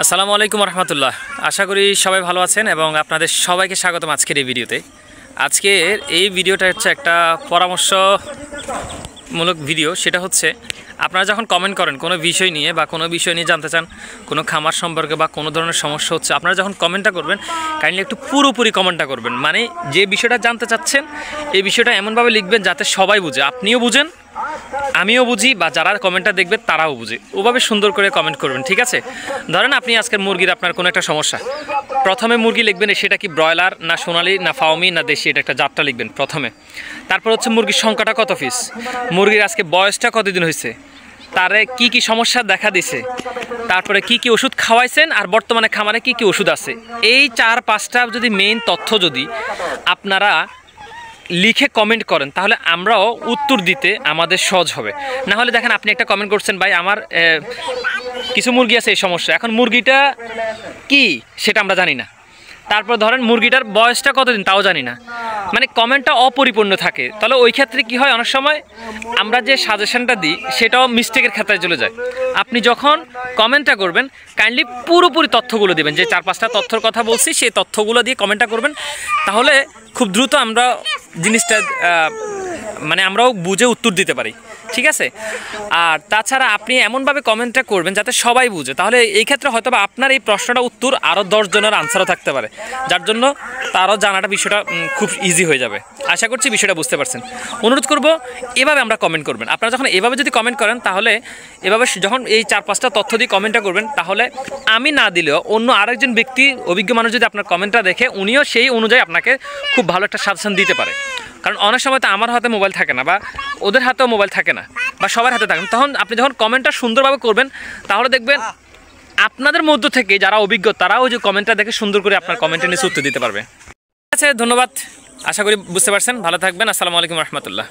আসসালামু আলাইকুম রহমতুল্লাহ। আশা করি সবাই ভালো আছেন এবং আপনাদের সবাইকে স্বাগতম আজকের এই ভিডিওতে। আজকের এই ভিডিওটা হচ্ছে একটা পরামর্শমূলক ভিডিও। সেটা হচ্ছে আপনারা যখন কমেন্ট করেন কোনো বিষয় নিয়ে বা কোনো বিষয় নিয়ে জানতে চান, কোনো খামার সম্পর্কে বা কোনো ধরনের সমস্যা হচ্ছে, আপনারা যখন কমেন্টটা করবেন কাইন্ডলি একটু পুরোপুরি কমেন্টটা করবেন। মানে যে বিষয়টা জানতে চাচ্ছেন এই বিষয়টা এমনভাবে লিখবেন যাতে সবাই বুঝে, আপনিও বুঝেন, আমিও বুঝি, বা যারা কমেন্টটা দেখবে তারাও বুঝে। ওভাবে সুন্দর করে কমেন্ট করবেন, ঠিক আছে? ধরেন আপনি আজকের মুরগির আপনার কোনো একটা সমস্যা, প্রথমে মুরগি লিখবেন সেটা কি ব্রয়লার না সোনালি না ফাউমি না দেশি, এটা একটা জাতটা লিখবেন প্রথমে। তারপর হচ্ছে মুরগির সংখ্যাটা কত পিস, মুরগির আজকে বয়সটা কতদিন হয়েছে, তারে কি কি সমস্যা দেখা দিছে, তারপরে কি কি ওষুধ খাওয়াইছেন, আর বর্তমানে খামারে কি কি ওষুধ আছে। এই 4-5টা যদি মেইন তথ্য যদি আপনারা লিখে কমেন্ট করেন তাহলে আমরাও উত্তর দিতে আমাদের সহজ হবে। না হলে দেখেন আপনি একটা কমেন্ট করছেন, ভাই আমার কিছু মুরগি আছে এই সমস্যা, এখন মুরগিটা কি সেটা আমরা জানি না, তারপর ধরেন মুরগিটার বয়সটা কতদিন তাও জানি না, মানে কমেন্টটা অপরিপূর্ণ থাকে। তাহলে ওই ক্ষেত্রে কি হয়, অনেক সময় আমরা যে সাজেশনটা দিই সেটাও মিস্টেকের খাতায় চলে যায়। আপনি যখন কমেন্টটা করবেন কাইন্ডলি পুরোপুরি তথ্যগুলো দেবেন, যে 4-5টা তথ্যর কথা বলছি সেই তথ্যগুলো দিয়ে কমেন্টটা করবেন, তাহলে খুব দ্রুত আমরা জিনিসটা মানে আমরাও বুঝে উত্তর দিতে পারি, ঠিক আছে? আর তাছাড়া আপনি এমনভাবে কমেন্টটা করবেন যাতে সবাই বুঝে, তাহলে এই ক্ষেত্রে হয়তো বা আপনার এই প্রশ্নটা উত্তর আরও 10 জনের আনসারও থাকতে পারে, যার জন্য তারও জানাটা বিষয়টা খুব ইজি হয়ে যাবে। আশা করছি বিষয়টা বুঝতে পারছেন। অনুরোধ করব এভাবে আমরা কমেন্ট করবেন। আপনারা যখন এভাবে যদি কমেন্ট করেন তাহলে এভাবে যখন এই 4-5টা তথ্য দিয়ে কমেন্টটা করবেন, তাহলে আমি না দিলেও অন্য আরেকজন ব্যক্তি, অভিজ্ঞ মানুষ যদি আপনার কমেন্টটা দেখে উনিও সেই অনুযায়ী আপনাকে খুব ভালো একটা সাজেশন দিতে পারে। কারণ অনেক সময় তো আমার হাতে মোবাইল থাকে না, বা ওদের হাতেও মোবাইল থাকে না, বা সবার হাতে থাকে না। তখন আপনি যখন কমেন্টটা সুন্দরভাবে করবেন তাহলে দেখবেন আপনাদের মধ্য থেকে যারা অভিজ্ঞ তারাও যে কমেন্টটা দেখে সুন্দর করে আপনার কমেন্টের নিচে উত্তর দিতে পারবে। ঠিক আছে, ধন্যবাদ। আশা করি বুঝতে পারছেন। ভালো থাকবেন। আসসালামু আলাইকুম রহমতুল্লাহ।